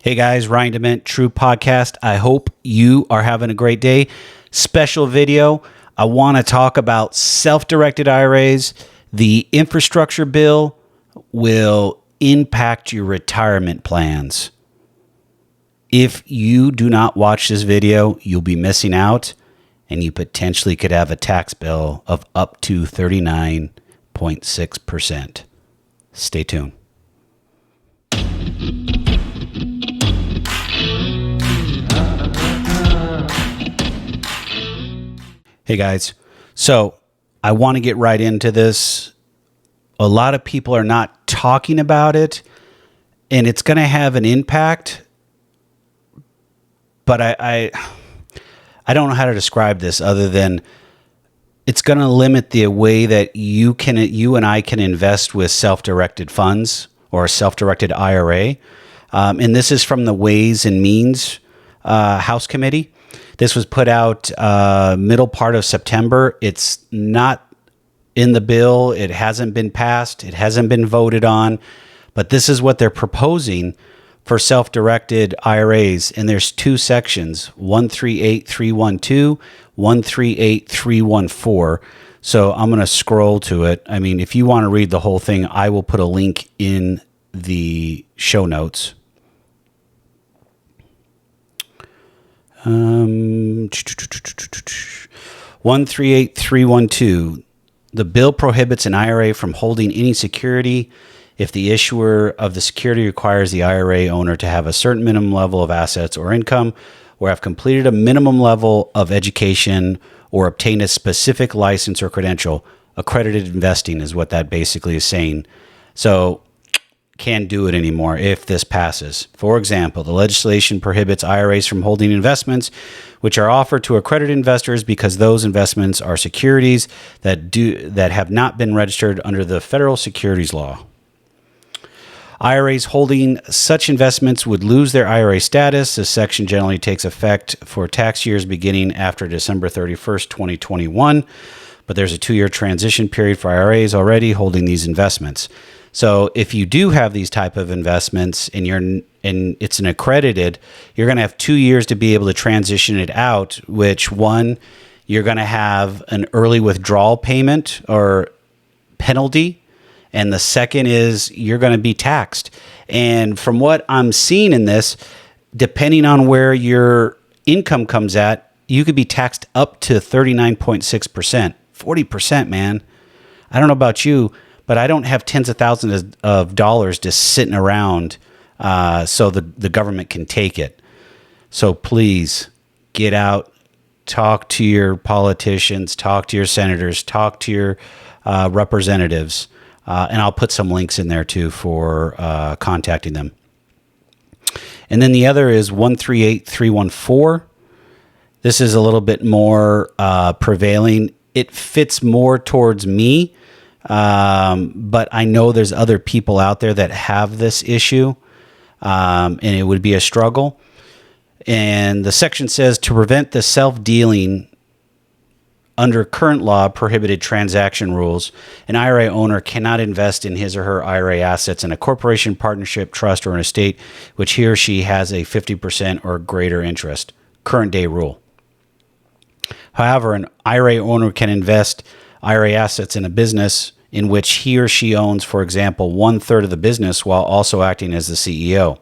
Hey guys, Ryan Dement, True Podcast. I hope you are having a great day. Special video. I want to talk about self-directed IRAs. The infrastructure bill will impact your retirement plans. If you do not watch this video, you'll be missing out, and you potentially could have a tax bill of up to 39.6%. Stay tuned. Hey guys, so I want to get right into this. A lot of people are not talking about it, and it's going to have an impact, but I don't know how to describe this other than it's going to limit the way that you and I can invest with self-directed funds or a self-directed IRA. And this is from the Ways and Means House Committee. This was put out middle part of September. It's not in the bill. It hasn't been passed. It hasn't been voted on. But this is what they're proposing for self-directed IRAs. And there's two sections, 138312, 138314. So I'm going to scroll to it. I mean, if you want to read the whole thing, I will put a link in the show notes. 138312. The bill prohibits an IRA from holding any security if the issuer of the security requires the IRA owner to have a certain minimum level of assets or income, or have completed a minimum level of education, or obtained a specific license or credential. Accredited investing is what that basically is saying. So can't do it anymore if this passes. For example, the legislation prohibits IRAs from holding investments which are offered to accredited investors because those investments are securities that have not been registered under the federal securities law. IRAs holding such investments would lose their IRA status. This section generally takes effect for tax years beginning after December 31st, 2021, but there's a 2-year transition period for IRAs already holding these investments. So if you do have these type of investments and it's an accredited, you're going to have 2 years to be able to transition it out, which one, you're going to have an early withdrawal payment or penalty. And the second is you're going to be taxed. And from what I'm seeing in this, depending on where your income comes at, you could be taxed up to 39.6%, 40%, man. I don't know about you, but I don't have tens of thousands of dollars just sitting around so the government can take it. So please get out, talk to your politicians, talk to your senators, talk to your representatives, and I'll put some links in there too for contacting them. And then the other is 138314. This is a little bit more prevailing. It fits more towards me. But I know there's other people out there that have this issue, and it would be a struggle. And the section says to prevent the self-dealing under current law prohibited transaction rules, an IRA owner cannot invest in his or her IRA assets in a corporation, partnership, trust, or an estate which he or she has a 50% or greater interest. Current day rule. However, an IRA owner can invest IRA assets in a business in which he or she owns, for example, 1/3 of the business while also acting as the CEO.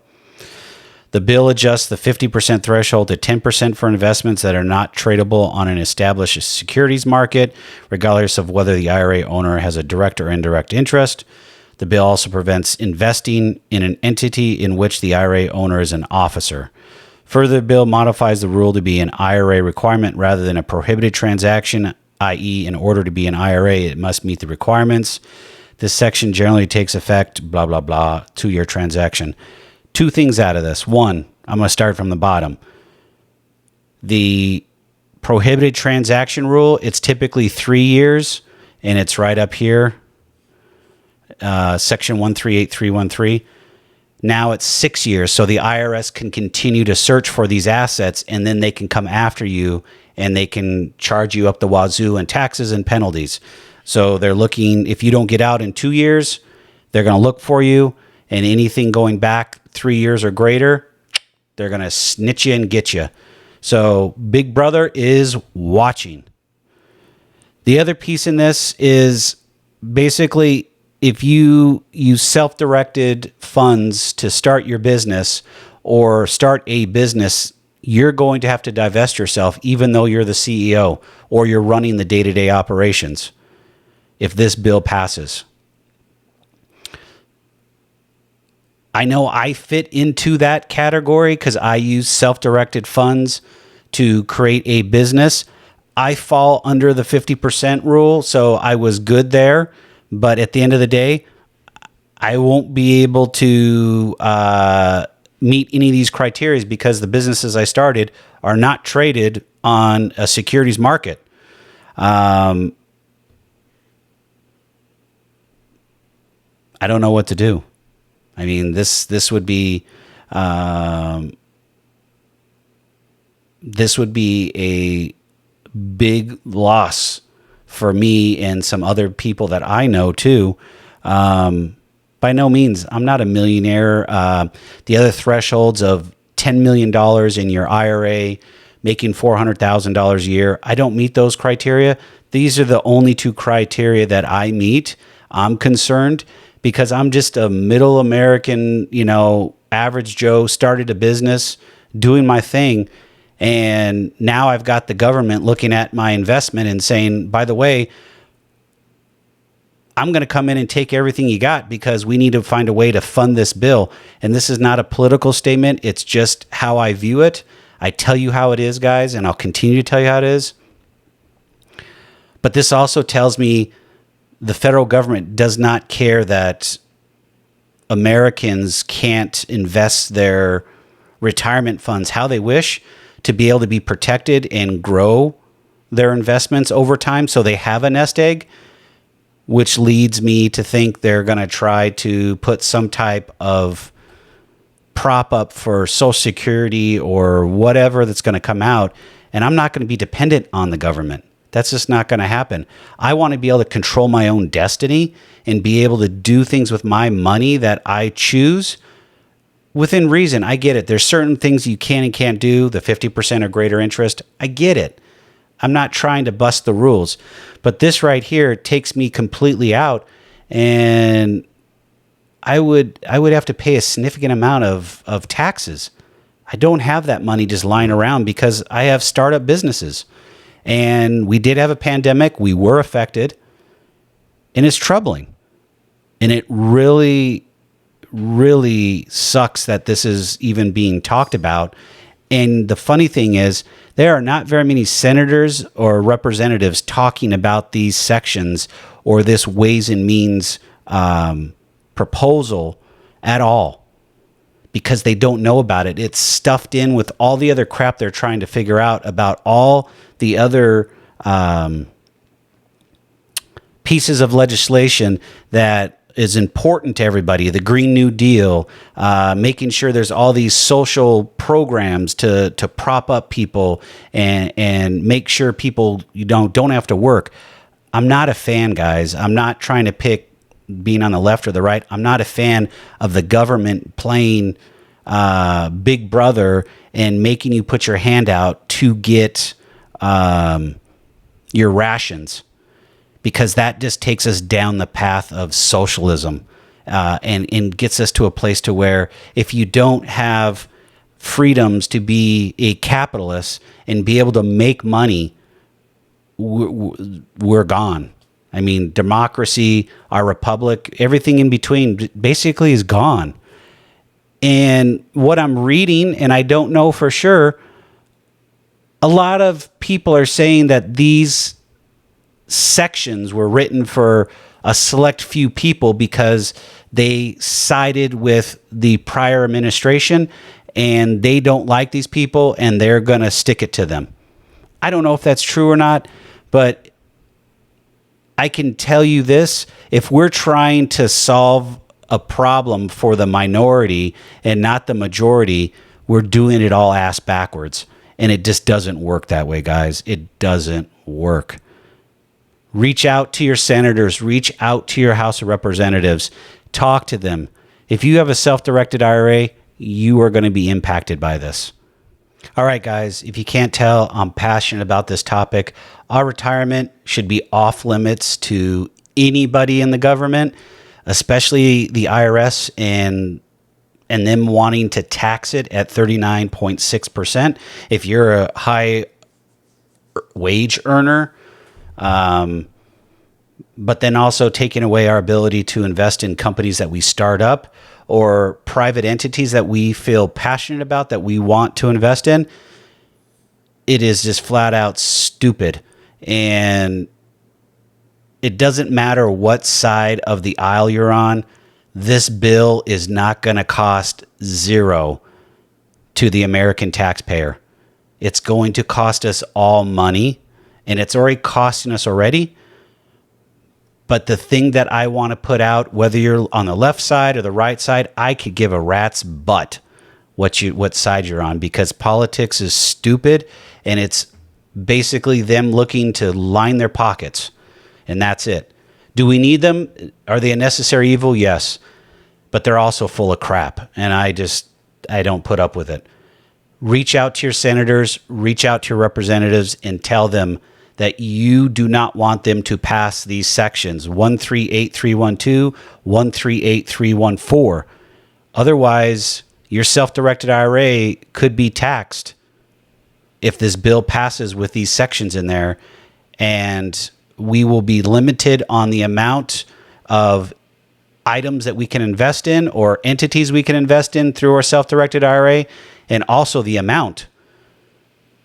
The bill adjusts the 50% threshold to 10% for investments that are not tradable on an established securities market, regardless of whether the IRA owner has a direct or indirect interest. The bill also prevents investing in an entity in which the IRA owner is an officer. Further, the bill modifies the rule to be an IRA requirement rather than a prohibited transaction, i.e., in order to be an IRA, it must meet the requirements. This section generally takes effect, blah, blah, blah, 2-year transaction. Two things out of this. One, I'm going to start from the bottom. The prohibited transaction rule, it's typically 3 years, and it's right up here, section 138313. Now it's 6 years, so the IRS can continue to search for these assets, and then they can come after you and they can charge you up the wazoo in taxes and penalties. So they're looking, if you don't get out in 2 years, they're going to look for you, and anything going back 3 years or greater, They're going to snitch you and get you. So Big Brother is watching. The other piece in this is basically if you use self-directed funds to start your business or start a business, you're going to have to divest yourself even though you're the CEO or you're running the day-to-day operations if this bill passes. I know I fit into that category because I use self-directed funds to create a business. I fall under the 50% rule, so I was good there. But at the end of the day, I won't be able to meet any of these criteria because the businesses I started are not traded on a securities market. I don't know what to do. I mean, this would be a big loss for me and some other people that I know too. By no means, I'm not a millionaire. The other thresholds of $10 million in your IRA, making $400,000 a year, I don't meet those criteria. These are the only two criteria that I meet. I'm concerned because I'm just a middle American, average Joe, started a business, doing my thing. And now I've got the government looking at my investment and saying, by the way, I'm going to come in and take everything you got because we need to find a way to fund this bill. And this is not a political statement. It's just how I view it. I tell you how it is, guys, and I'll continue to tell you how it is. But this also tells me the federal government does not care that Americans can't invest their retirement funds how they wish to be able to be protected and grow their investments over time so they have a nest egg, which leads me to think they're going to try to put some type of prop up for Social Security or whatever that's going to come out. And I'm not going to be dependent on the government. That's just not going to happen. I want to be able to control my own destiny and be able to do things with my money that I choose within reason. I get it. There's certain things you can and can't do, the 50% or greater interest. I get it. I'm not trying to bust the rules. But this right here takes me completely out, and I would have to pay a significant amount of taxes. I don't have that money just lying around because I have startup businesses. And we did have a pandemic. We were affected. And it's troubling. And it really, really sucks that this is even being talked about. And the funny thing is, there are not very many senators or representatives talking about these sections or this Ways and Means proposal at all because they don't know about it. It's stuffed in with all the other crap they're trying to figure out about all the other pieces of legislation that is important to everybody. The Green New Deal, making sure there's all these social programs to prop up people and make sure people don't have to work. I'm not a fan, guys. I'm not trying to pick being on the left or the right. I'm not a fan of the government playing Big Brother and making you put your hand out to get your rations, because that just takes us down the path of socialism and gets us to a place to where if you don't have freedoms to be a capitalist and be able to make money, we're gone. I mean, democracy, our republic, everything in between basically is gone. And what I'm reading, and I don't know for sure, a lot of people are saying that these sections were written for a select few people because they sided with the prior administration and they don't like these people and they're going to stick it to them. I don't know if that's true or not, but I can tell you this: if we're trying to solve a problem for the minority and not the majority, we're doing it all ass backwards. And it just doesn't work that way, guys. It doesn't work. Reach out to your senators. Reach out to your House of Representatives. Talk to them. If you have a self-directed IRA, you are going to be impacted by this. All right, guys, if you can't tell, I'm passionate about this topic. Our retirement should be off limits to anybody in the government, especially the IRS and them wanting to tax it at 39.6%. If you're a high wage earner, but then also taking away our ability to invest in companies that we start up or private entities that we feel passionate about, that we want to invest in. It is just flat out stupid. And it doesn't matter what side of the aisle you're on. This bill is not going to cost zero to the American taxpayer. It's going to cost us all money, and it's already costing us already. But the thing that I want to put out, whether you're on the left side or the right side, I could give a rat's butt what side you're on, because politics is stupid, and it's basically them looking to line their pockets, and that's it. Do we need them? Are they a necessary evil? Yes. But they're also full of crap, and I don't put up with it. Reach out to your senators, reach out to your representatives, and tell them that you do not want them to pass these sections 138312, 138314. Otherwise, your self-directed IRA could be taxed if this bill passes with these sections in there, and we will be limited on the amount of items that we can invest in or entities we can invest in through our self-directed IRA, and also the amount.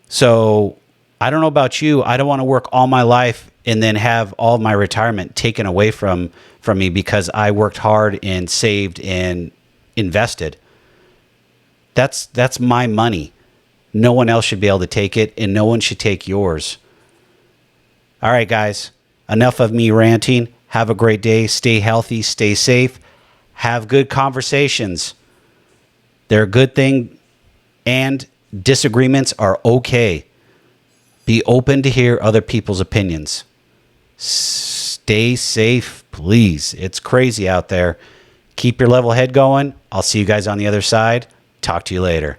So I don't know about you. I don't want to work all my life and then have all of my retirement taken away from me because I worked hard and saved and invested. That's my money. No one else should be able to take it, and no one should take yours. All right, guys, enough of me ranting. Have a great day. Stay healthy. Stay safe. Have good conversations. They're a good thing, and disagreements are okay. Be open to hear other people's opinions. Stay safe, please. It's crazy out there. Keep your level head going. I'll see you guys on the other side. Talk to you later.